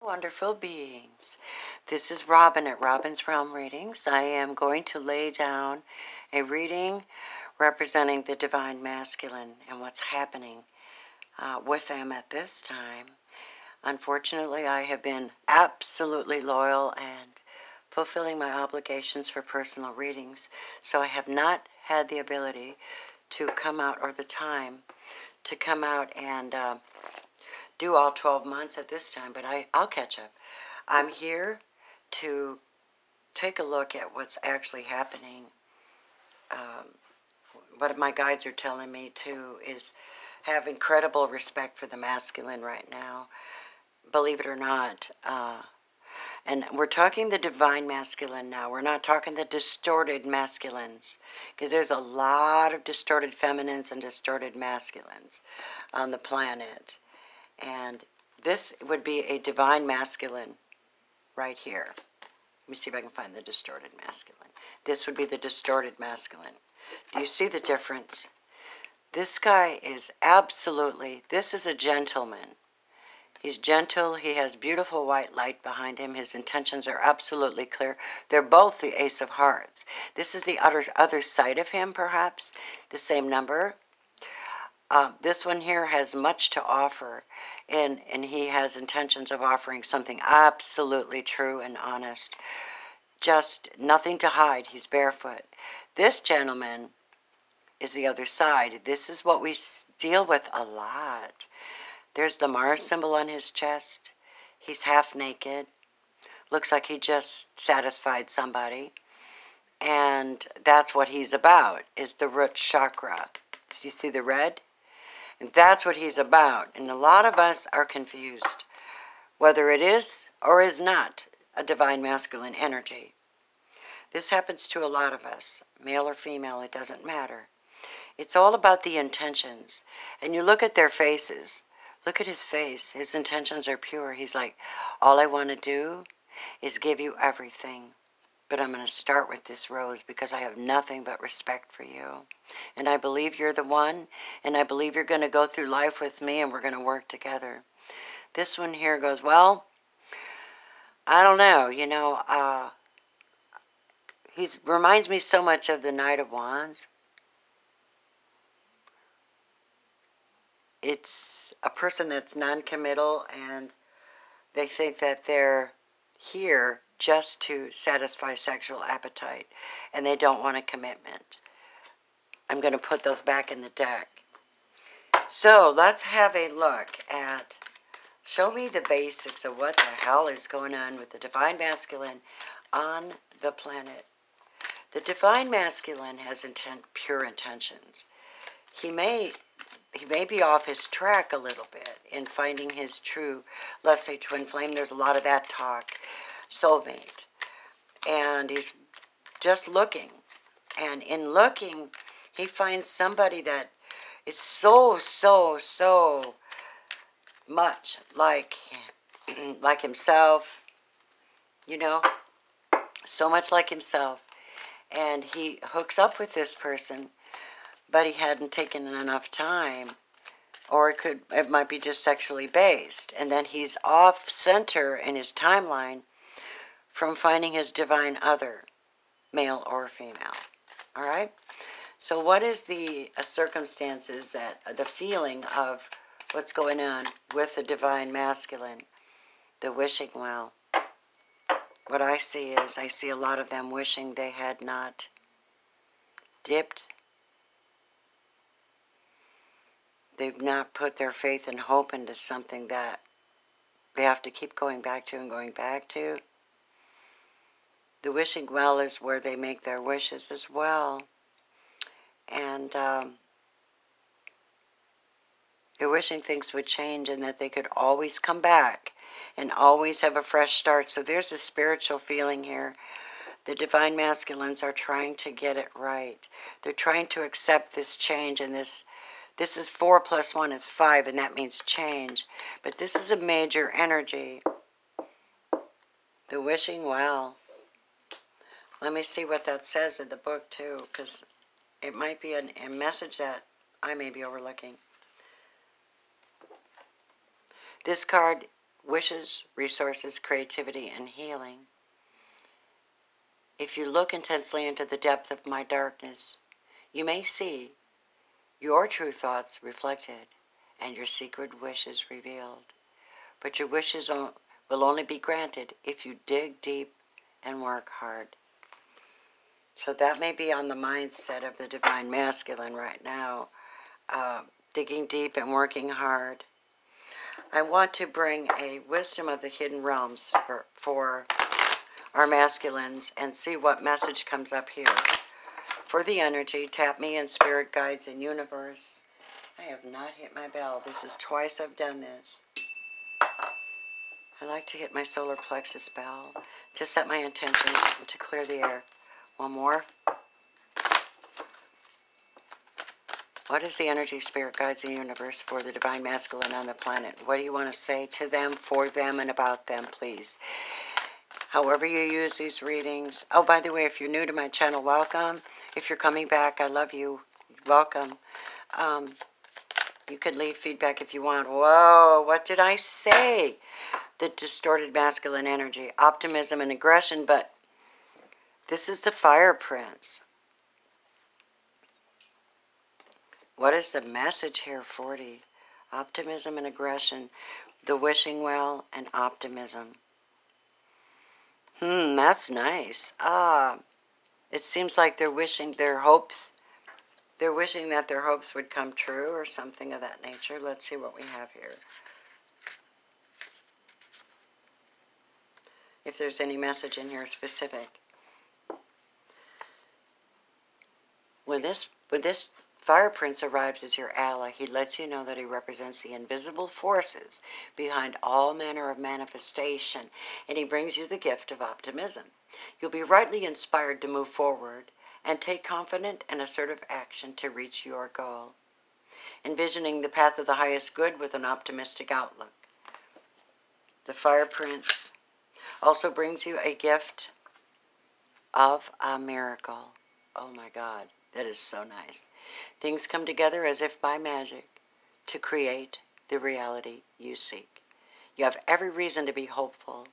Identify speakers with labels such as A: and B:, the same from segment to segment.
A: Wonderful beings. This is Robin at Robin's Realm Readings. I am going to lay down a reading representing the Divine Masculine and what's happening with them at this time. Unfortunately, I have been absolutely loyal and fulfilling my obligations for personal readings, so I have not had the ability to come out, or the time to come out and do all 12 months at this time, but I'll catch up. I'm here to take a look at what's actually happening. What my guides are telling me to is have incredible respect for the masculine right now, believe it or not. And we're talking the divine masculine now. We're not talking the distorted masculines, because there's a lot of distorted feminines and distorted masculines on the planet. And this would be a divine masculine right here. Let me see if I can find the distorted masculine. This would be the distorted masculine. Do you see the difference? This guy is absolutely, this is a gentleman. He's gentle. He has beautiful white light behind him. His intentions are absolutely clear. They're both the Ace of Hearts. This is the other side of him, perhaps. The same number. This one here has much to offer, and he has intentions of offering something absolutely true and honest. Just nothing to hide. He's barefoot. This gentleman is the other side. This is what we deal with a lot. There's the Mars symbol on his chest. He's half naked. Looks like he just satisfied somebody. And that's what he's about, is the root chakra. Do you see the red? And that's what he's about. And a lot of us are confused whether it is or is not a divine masculine energy. This happens to a lot of us, male or female, it doesn't matter. It's all about the intentions. And you look at their faces. Look at his face. His intentions are pure. He's like, all I want to do is give you everything. But I'm going to start with this rose because I have nothing but respect for you. And I believe you're the one. And I believe you're going to go through life with me and we're going to work together. This one here goes, well, I don't know. You know, he reminds me so much of the Knight of Wands. It's a person that's non-committal, and they think that they're here just to satisfy sexual appetite, and they don't want a commitment. I'm going to put those back in the deck. So let's have a look at, show me the basics of what the hell is going on with the divine masculine on the planet. The divine masculine has pure intentions. He may be off his track a little bit in finding his true, let's say, twin flame. There's a lot of that talk. Soulmate. And he's just looking. And in looking, he finds somebody that is so much like himself. You know? So much like himself. And he hooks up with this person, but he hadn't taken enough time, or it might be just sexually based, and then he's off center in his timeline from finding his divine other, male or female. All right? So what is the circumstances, that the feeling of what's going on with the divine masculine? The wishing well. What I see is, I see a lot of them wishing they had not dipped. They've not put their faith and hope into something that they have to keep going back to and going back to. The wishing well is where they make their wishes as well. And they're wishing things would change and that they could always come back and always have a fresh start. So there's a spiritual feeling here. The divine masculines are trying to get it right. They're trying to accept this change, and this is 4 + 1 is 5, and that means change. But this is a major energy. The wishing well. Let me see what that says in the book, too, because it might be a message that I may be overlooking. This card wishes, resources, creativity, and healing. If you look intensely into the depth of my darkness, you may see your true thoughts reflected and your secret wishes revealed. But your wishes will only be granted if you dig deep and work hard. So that may be on the mindset of the Divine Masculine right now, digging deep and working hard. I want to bring a wisdom of the hidden realms for our masculines and see what message comes up here. For the energy, tap me in spirit guides and universe. I have not hit my bell. This is twice I've done this. I like to hit my solar plexus bell to set my intentions and to clear the air. One more. What is the energy, spirit guides, and universe for the Divine Masculine on the planet? What do you want to say to them, for them, and about them, please? However you use these readings. Oh, by the way, if you're new to my channel, welcome. If you're coming back, I love you. Welcome. You can leave feedback if you want. Whoa, what did I say? The distorted masculine energy, optimism and aggression, but this is the Fire Prince. What is the message here, 40? Optimism and aggression, the wishing well and optimism. That's nice. It seems like they're wishing their hopes. They're wishing that their hopes would come true or something of that nature. Let's see what we have here. If there's any message in here specific. When this Fire Prince arrives as your ally, he lets you know that he represents the invisible forces behind all manner of manifestation, and he brings you the gift of optimism. You'll be rightly inspired to move forward and take confident and assertive action to reach your goal, envisioning the path of the highest good with an optimistic outlook. The Fire Prince also brings you a gift of a miracle. Oh my God, that is so nice. Things come together as if by magic to create the reality you seek. You have every reason to be hopeful.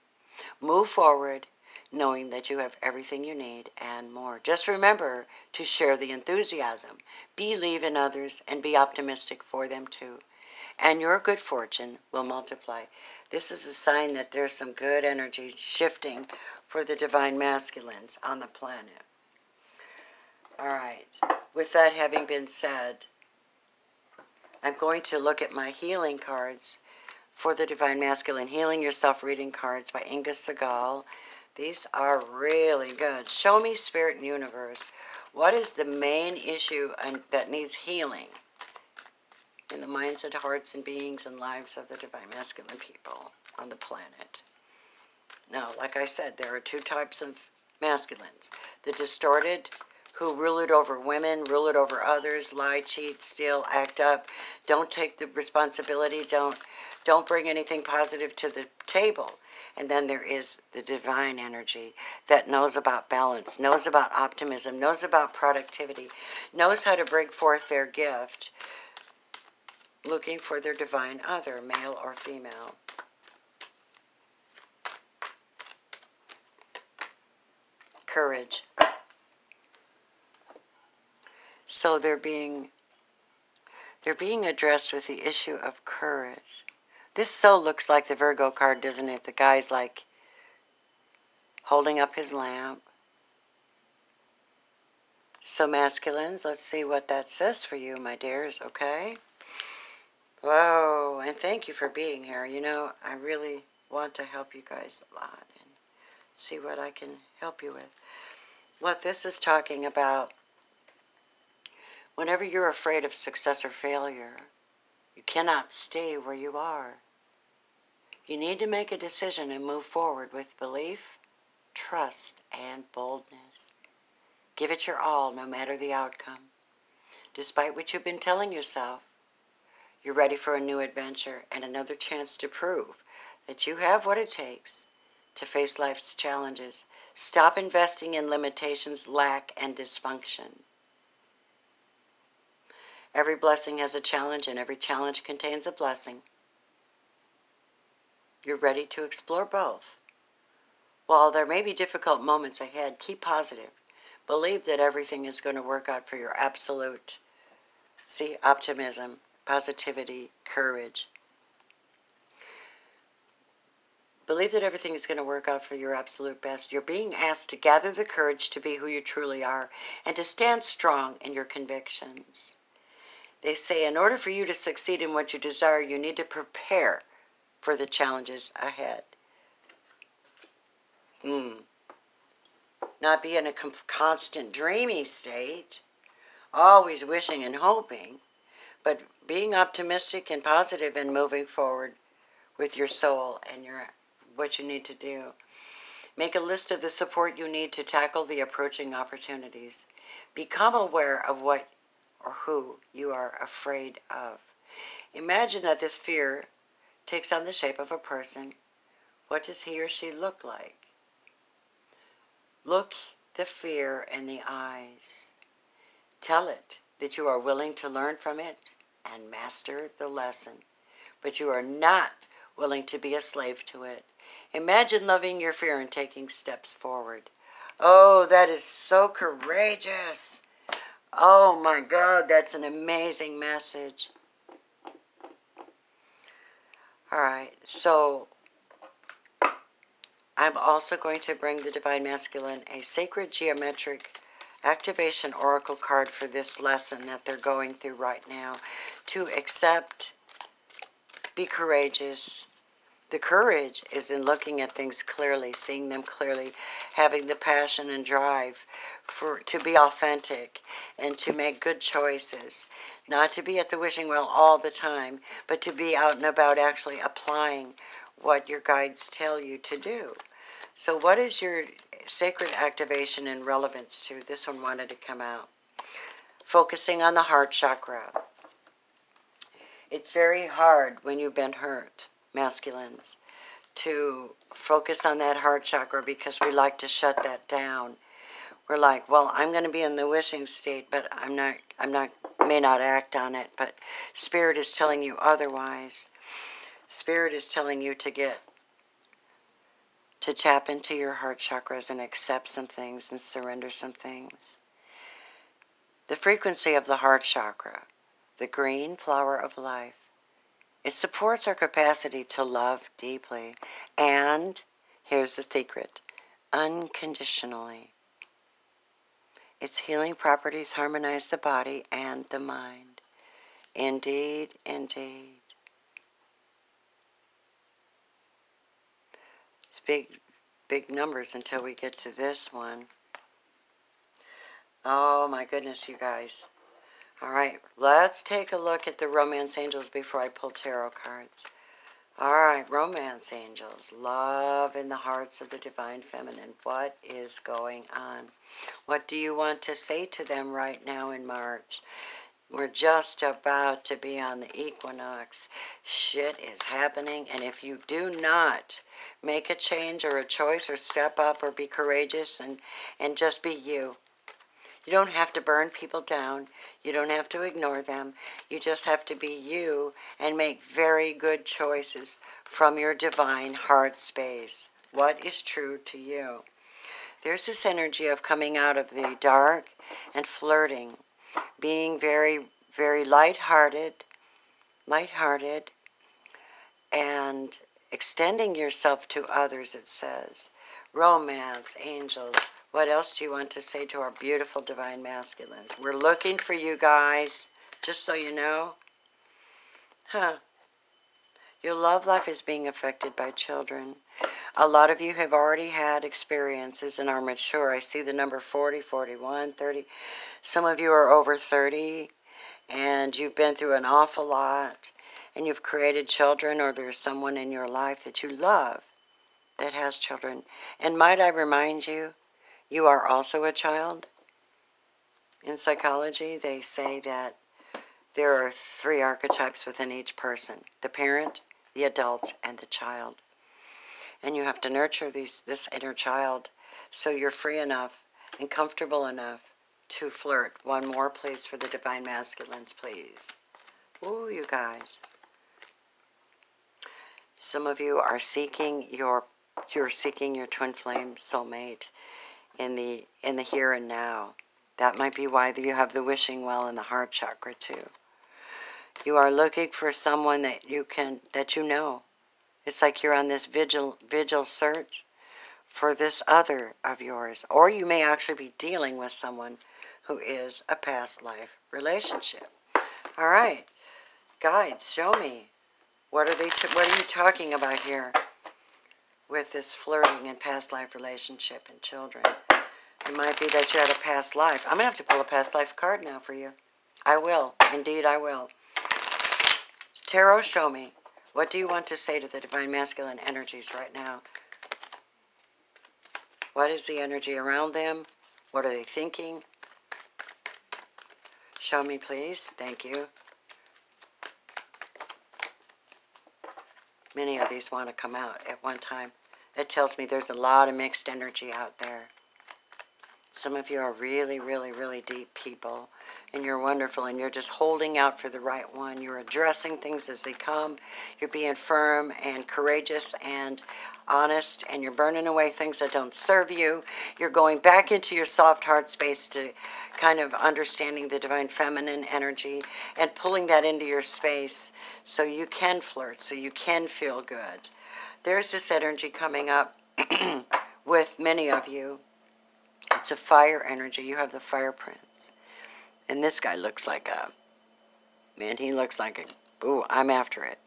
A: Move forward knowing that you have everything you need and more. Just remember to share the enthusiasm, believe in others, and be optimistic for them too. And your good fortune will multiply. This is a sign that there's some good energy shifting for the Divine Masculines on the planet. All right. With that having been said, I'm going to look at my healing cards for the Divine Masculine. Healing Yourself reading cards by Inga Segal. These are really good. Show me, Spirit and Universe, what is the main issue that needs healing in the minds and hearts and beings and lives of the Divine Masculine people on the planet? Now, like I said, there are two types of masculines. The distorted, who rule it over women, rule it over others, lie, cheat, steal, act up, don't take the responsibility, don't bring anything positive to the table. And then there is the divine energy that knows about balance, knows about optimism, knows about productivity, knows how to bring forth their gift, looking for their divine other, male or female. Courage. So they're being addressed with the issue of courage. This so looks like the Virgo card, doesn't it? The guy's like holding up his lamp. So masculines, let's see what that says for you, my dears, okay? Whoa, and thank you for being here. You know, I really want to help you guys a lot and see what I can help you with. What this is talking about, whenever you're afraid of success or failure, you cannot stay where you are. You need to make a decision and move forward with belief, trust, and boldness. Give it your all, no matter the outcome. Despite what you've been telling yourself, you're ready for a new adventure and another chance to prove that you have what it takes to face life's challenges. Stop investing in limitations, lack, and dysfunction. Every blessing has a challenge, and every challenge contains a blessing. You're ready to explore both. While there may be difficult moments ahead, keep positive. Believe that everything is going to work out for your absolute, optimism, positivity, courage. Believe that everything is going to work out for your absolute best. You're being asked to gather the courage to be who you truly are and to stand strong in your convictions. They say in order for you to succeed in what you desire, you need to prepare for the challenges ahead. Not be in a constant dreamy state, always wishing and hoping, but being optimistic and positive and moving forward with your soul and what you need to do. Make a list of the support you need to tackle the approaching opportunities. Become aware of what or who you are afraid of. Imagine that this fear takes on the shape of a person. What does he or she look like? Look the fear in the eyes. Tell it that you are willing to learn from it and master the lesson, but you are not willing to be a slave to it. Imagine loving your fear and taking steps forward. Oh, that is so courageous. Oh my God, that's an amazing message. All right, so I'm also going to bring the Divine Masculine a sacred geometric activation oracle card for this lesson that they're going through right now. To accept, be courageous. The courage is in looking at things clearly, seeing them clearly, having the passion and drive to be authentic and to make good choices. Not to be at the wishing well all the time, but to be out and about actually applying what your guides tell you to do. So what is your sacred activation in relevance to? This one wanted to come out. Focusing on the heart chakra. It's very hard when you've been hurt, masculines, to focus on that heart chakra because we like to shut that down. We're like, well, I'm going to be in the wishing state, but may not act on it, but Spirit is telling you otherwise. Spirit is telling you to tap into your heart chakras and accept some things and surrender some things. The frequency of the heart chakra, the green flower of life, it supports our capacity to love deeply and, here's the secret, unconditionally. Its healing properties harmonize the body and the mind. Indeed, indeed. It's big numbers until we get to this one. Oh my goodness, you guys. All right, let's take a look at the romance angels before I pull tarot cards. All right, romance angels, love in the hearts of the divine feminine. What is going on? What do you want to say to them right now in March? We're just about to be on the equinox. Shit is happening, and if you do not make a change or a choice or step up or be courageous and just be you, you don't have to burn people down. You don't have to ignore them. You just have to be you and make very good choices from your divine heart space. What is true to you? There's this energy of coming out of the dark and flirting, being very, very lighthearted, and extending yourself to others, it says. Romance, angels. What else do you want to say to our beautiful divine masculines? We're looking for you guys, just so you know. Your love life is being affected by children. A lot of you have already had experiences and are mature. I see the number 40, 41, 30. Some of you are over 30, and you've been through an awful lot, and you've created children, or there's someone in your life that you love that has children. And might I remind you, you are also a child. In psychology, they say that there are 3 archetypes within each person: the parent, the adult, and the child. And you have to nurture this inner child so you're free enough and comfortable enough to flirt. One more, please, for the divine masculines, please. Ooh, you guys. Some of you are seeking you're seeking your twin flame soulmate in the here and now. That might be why you have the wishing well in the heart chakra too. You are looking for someone that you know. It's like you're on this vigil search for this other of yours. Or you may actually be dealing with someone who is a past life relationship. All right. Guides, show me. What are you talking about here with this flirting and past life relationship and children? It might be that you had a past life. I'm going to have to pull a past life card now for you. I will. Indeed, I will. Tarot, show me. What do you want to say to the Divine Masculine energies right now? What is the energy around them? What are they thinking? Show me, please. Thank you. Many of these want to come out at one time. It tells me there's a lot of mixed energy out there. Some of you are really, really, really deep people, and you're wonderful, and you're just holding out for the right one. You're addressing things as they come. You're being firm and courageous and honest, and you're burning away things that don't serve you. You're going back into your soft heart space to kind of understanding the divine feminine energy and pulling that into your space so you can flirt, so you can feel good. There's this energy coming up with many of you. It's a fire energy. You have the fire prince. And this guy looks like he looks like ooh, I'm after it.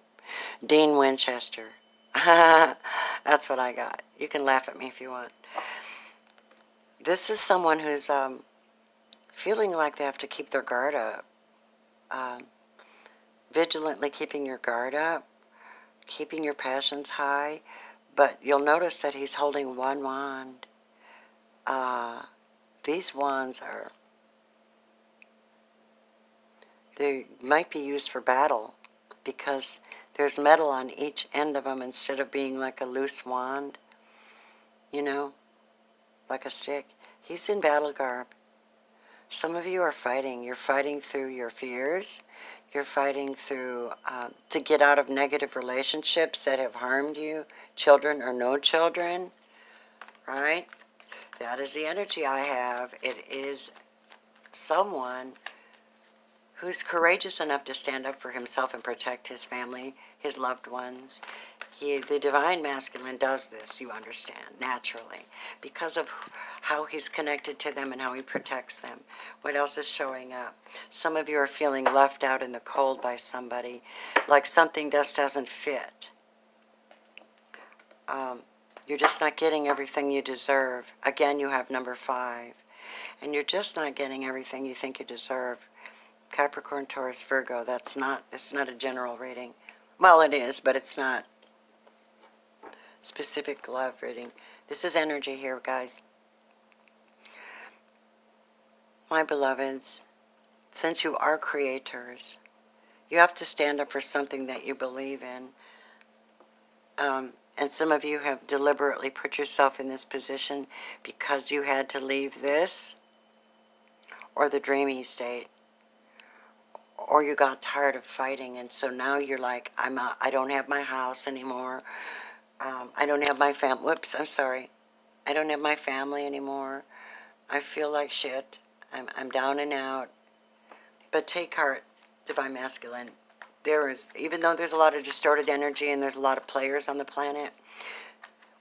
A: Dean Winchester. That's what I got. You can laugh at me if you want. This is someone who's feeling like they have to keep their guard up. Vigilantly keeping your guard up. Keeping your passions high. But you'll notice that he's holding one wand. These wands they might be used for battle because there's metal on each end of them instead of being like a loose wand, you know, like a stick. He's in battle garb. Some of you are fighting. You're fighting through your fears. You're fighting through to get out of negative relationships that have harmed you, children or no children, right? That is the energy I have. It is someone who's courageous enough to stand up for himself and protect his family, his loved ones. The Divine Masculine does this, you understand, naturally, because of how he's connected to them and how he protects them. What else is showing up? Some of you are feeling left out in the cold by somebody, like something just doesn't fit. You're just not getting everything you deserve. Again, you have number 5. And you're just not getting everything you think you deserve. Capricorn, Taurus, Virgo, it's not a general reading. Well, it is, but it's not specific love reading. This is energy here, guys. My beloveds, since you are creators, you have to stand up for something that you believe in. And some of you have deliberately put yourself in this position because you had to leave this or the dreamy state, or you got tired of fighting, and so now you're like, I don't have my house anymore. I don't have my family. Whoops, I'm sorry. I don't have my family anymore. I feel like shit. I'm down and out. But take heart, Divine Masculine. Even though there's a lot of distorted energy and there's a lot of players on the planet,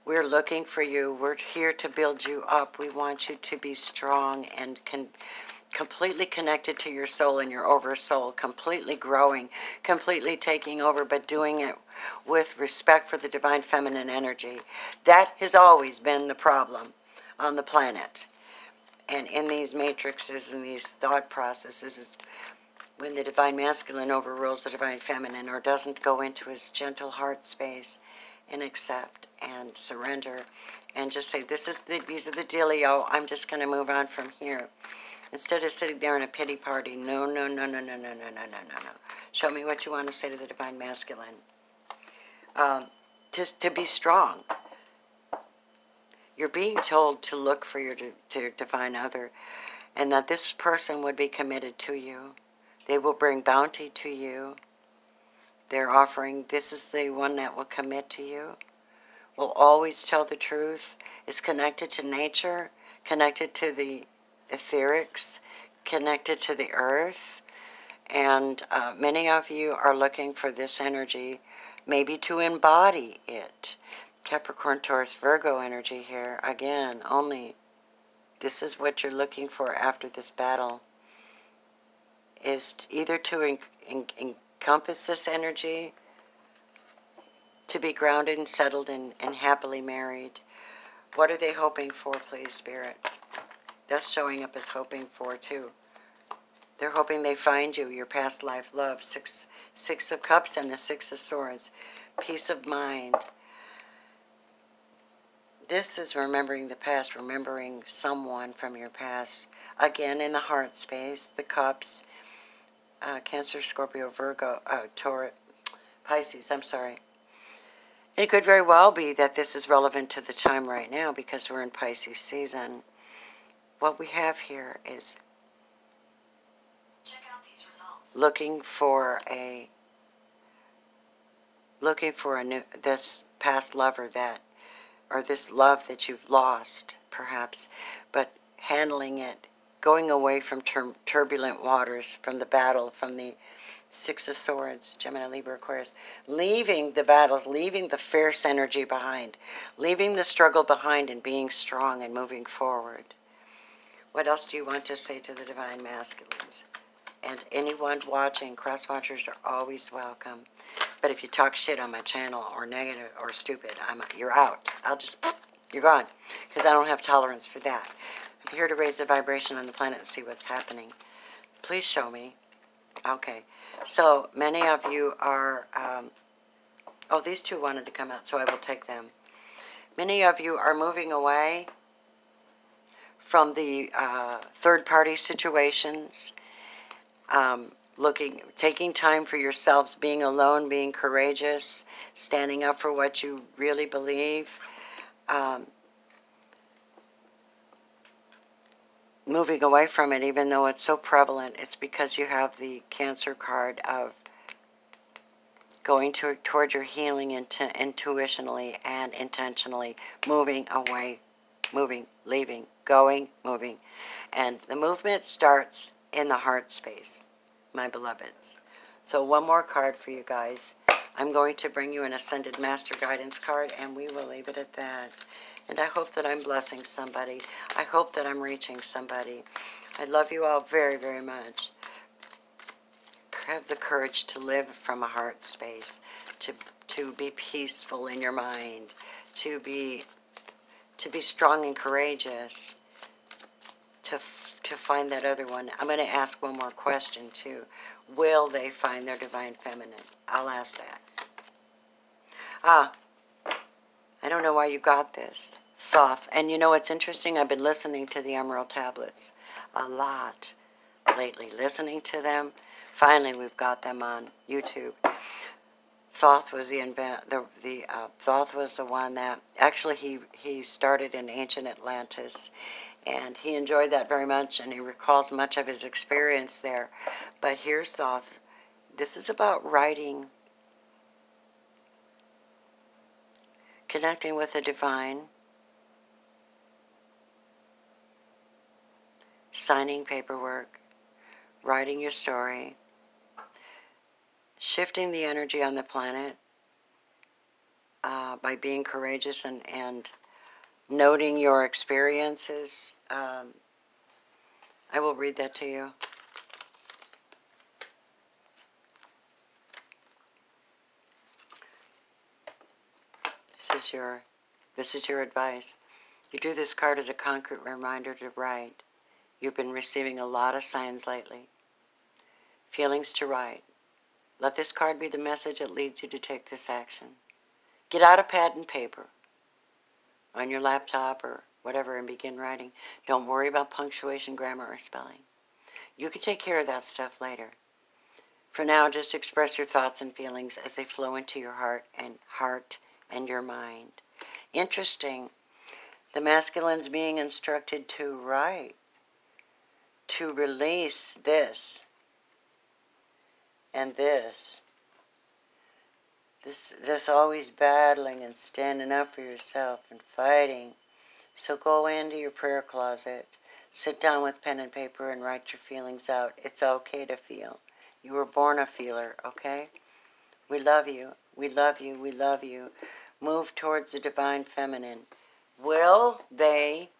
A: we're looking for you. We're here to build you up. We want you to be strong and completely connected to your soul and your oversoul, completely growing, completely taking over, but doing it with respect for the divine feminine energy. That has always been the problem on the planet. And in these matrices and these thought processes is when the divine masculine overrules the divine feminine or doesn't go into his gentle heart space and accept and surrender and just say, these are the dealio, I'm just going to move on from here. Instead of sitting there in a pity party, no. Show me what you want to say to the divine masculine. To be strong. You're being told to look for your divine other and that this person would be committed to you. They will bring bounty to you. They're offering, this is the one that will commit to you, will always tell the truth, is connected to nature, connected to the etherics, connected to the earth. And many of you are looking for this energy, maybe to embody it. Capricorn, Taurus, Virgo energy here. Again, only this is what you're looking for after this battle, is either to encompass this energy, to be grounded and settled and happily married. What are they hoping for, please, Spirit? That's showing up as hoping for, too. They're hoping they find you, your past life love. Six of Cups and the Six of Swords. Peace of mind. This is remembering the past, remembering someone from your past. Again, in the heart space, the Cups, Cancer, Scorpio, Virgo, Taurus, Pisces, I'm sorry. It could very well be that this is relevant to the time right now because we're in Pisces season. What we have here is
B: check out these results.
A: looking for this past lover that, or this love that you've lost, perhaps, but handling it, going away from turbulent waters, from the battle, from the Six of Swords, Gemini, Libra, Aquarius, leaving the battles, leaving the fierce energy behind, leaving the struggle behind and being strong and moving forward. What else do you want to say to the Divine Masculines? And anyone watching, cross-watchers are always welcome. But if you talk shit on my channel or negative or stupid, you're out. You're gone. Because I don't have tolerance for that. I'm here to raise the vibration on the planet and see what's happening. Please show me. Okay. So many of you are, oh, these two wanted to come out, so I will take them. Many of you are moving away from the third-party situations, taking time for yourselves, being alone, being courageous, standing up for what you really believe, moving away from it, even though it's so prevalent. It's because you have the Cancer card of going toward your healing intuitionally and intentionally, moving away, moving, leaving, going, moving. And the movement starts in the heart space, my beloveds. So one more card for you guys. I'm going to bring you an Ascended Master Guidance card, and we will leave it at that. And I hope that I'm blessing somebody. I hope that I'm reaching somebody. I love you all very, very much. Have the courage to live from a heart space, to be peaceful in your mind, to be strong and courageous, to find that other one. I'm going to ask one more question too. Will they find their divine feminine? I'll ask that. I don't know why you got this. Thoth. And you know what's interesting? I've been listening to the Emerald Tablets a lot lately. Listening to them. Finally, we've got them on YouTube. Thoth was Thoth was the one that actually he started in ancient Atlantis, and he enjoyed that very much, and he recalls much of his experience there. But here's Thoth. This is about writing, connecting with the divine, signing paperwork, writing your story, shifting the energy on the planet by being courageous and noting your experiences. I will read that to you. This is your advice. You do this card as a concrete reminder to write. You've been receiving a lot of signs lately. Feelings to write. Let this card be the message that leads you to take this action. Get out a pad and paper on your laptop or whatever and begin writing. Don't worry about punctuation, grammar, or spelling. You can take care of that stuff later. For now, just express your thoughts and feelings as they flow into your heart and your mind. Interesting. The masculine's being instructed to write, to release this and this, This always battling and standing up for yourself and fighting. So go into your prayer closet, sit down with pen and paper and write your feelings out. It's okay to feel. You were born a feeler, okay? We love you. We love you. We love you. Move towards the divine feminine. Will they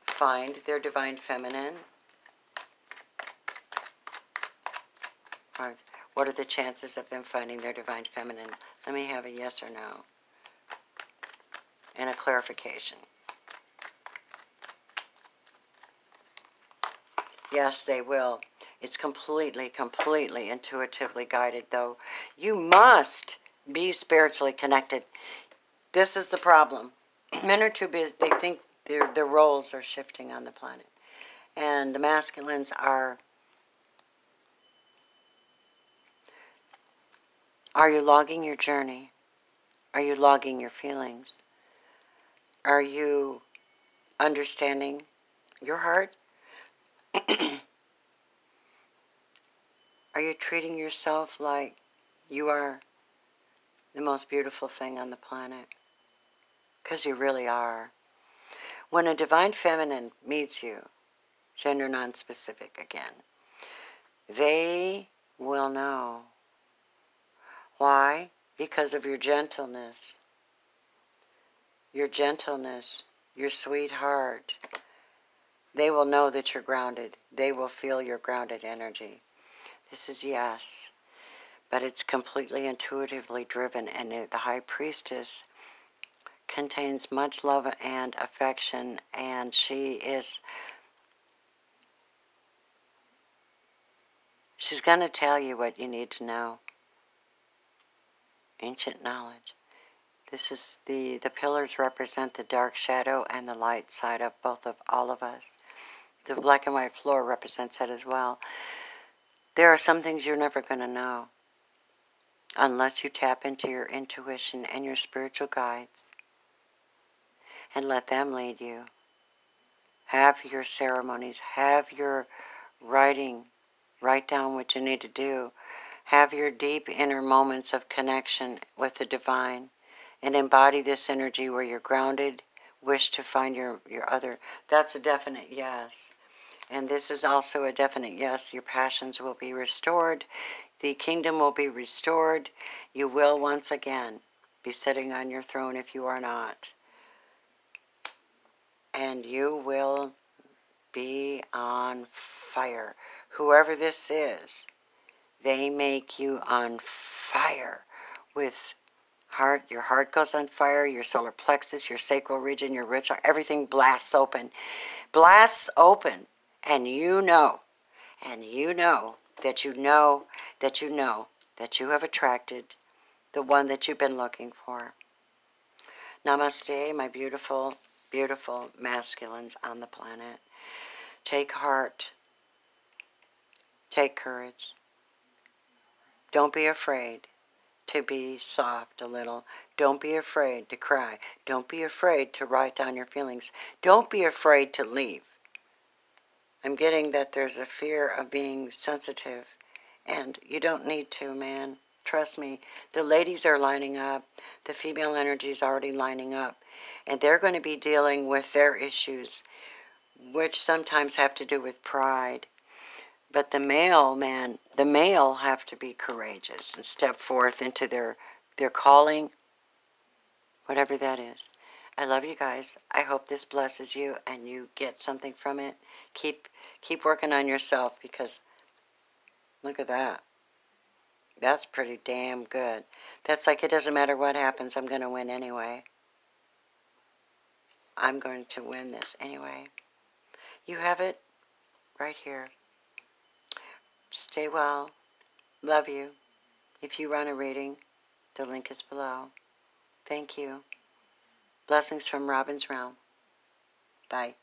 A: find their divine feminine? Or what are the chances of them finding their divine feminine? Let me have a yes or no. And a clarification. Yes, they will. It's completely intuitively guided, though. You must be spiritually connected. This is the problem. Men are too busy. They think their roles are shifting on the planet. And the masculines are you logging your journey? Are you logging your feelings? Are you understanding your heart? Are you treating yourself like you are the most beautiful thing on the planet? Because you really are. When a divine feminine meets you, gender non-specific again, they will know. Why? Because of your gentleness. Your gentleness, your sweet heart. They will know that you're grounded. They will feel your grounded energy. This is yes. But it's completely intuitively driven, and the High Priestess contains much love and affection, and she's going to tell you what you need to know. Ancient knowledge. This is the pillars represent the dark shadow and the light side of all of us. The black and white floor represents that as well. There are some things you're never going to know unless you tap into your intuition and your spiritual guides and let them lead you. Have your ceremonies. Have your writing. Write down what you need to do. Have your deep inner moments of connection with the divine and embody this energy where you're grounded, wish to find your other. That's a definite yes. And this is also a definite yes. Your passions will be restored. The kingdom will be restored. You will once again be sitting on your throne if you are not. And you will be on fire. Whoever this is, they make you on fire with heart. Your heart goes on fire, your solar plexus, your sacral region, your rich, everything blasts open. Blasts open. And you know that you know that you know that you have attracted the one that you've been looking for. Namaste, my beautiful, beautiful masculines on the planet. Take heart. Take courage. Don't be afraid to be soft a little. Don't be afraid to cry. Don't be afraid to write down your feelings. Don't be afraid to leave. I'm getting that there's a fear of being sensitive, and you don't need to, man. Trust me. The ladies are lining up. The female energy is already lining up, and they're going to be dealing with their issues, which sometimes have to do with pride. But the male, man, the male have to be courageous and step forth into their calling, whatever that is. I love you guys. I hope this blesses you and you get something from it. Keep working on yourself, because look at that. That's pretty damn good. That's like, it doesn't matter what happens, I'm going to win anyway. I'm going to win this anyway. You have it right here. Stay well. Love you. If you run a reading, the link is below. Thank you. Blessings from Robin's Realm. Bye.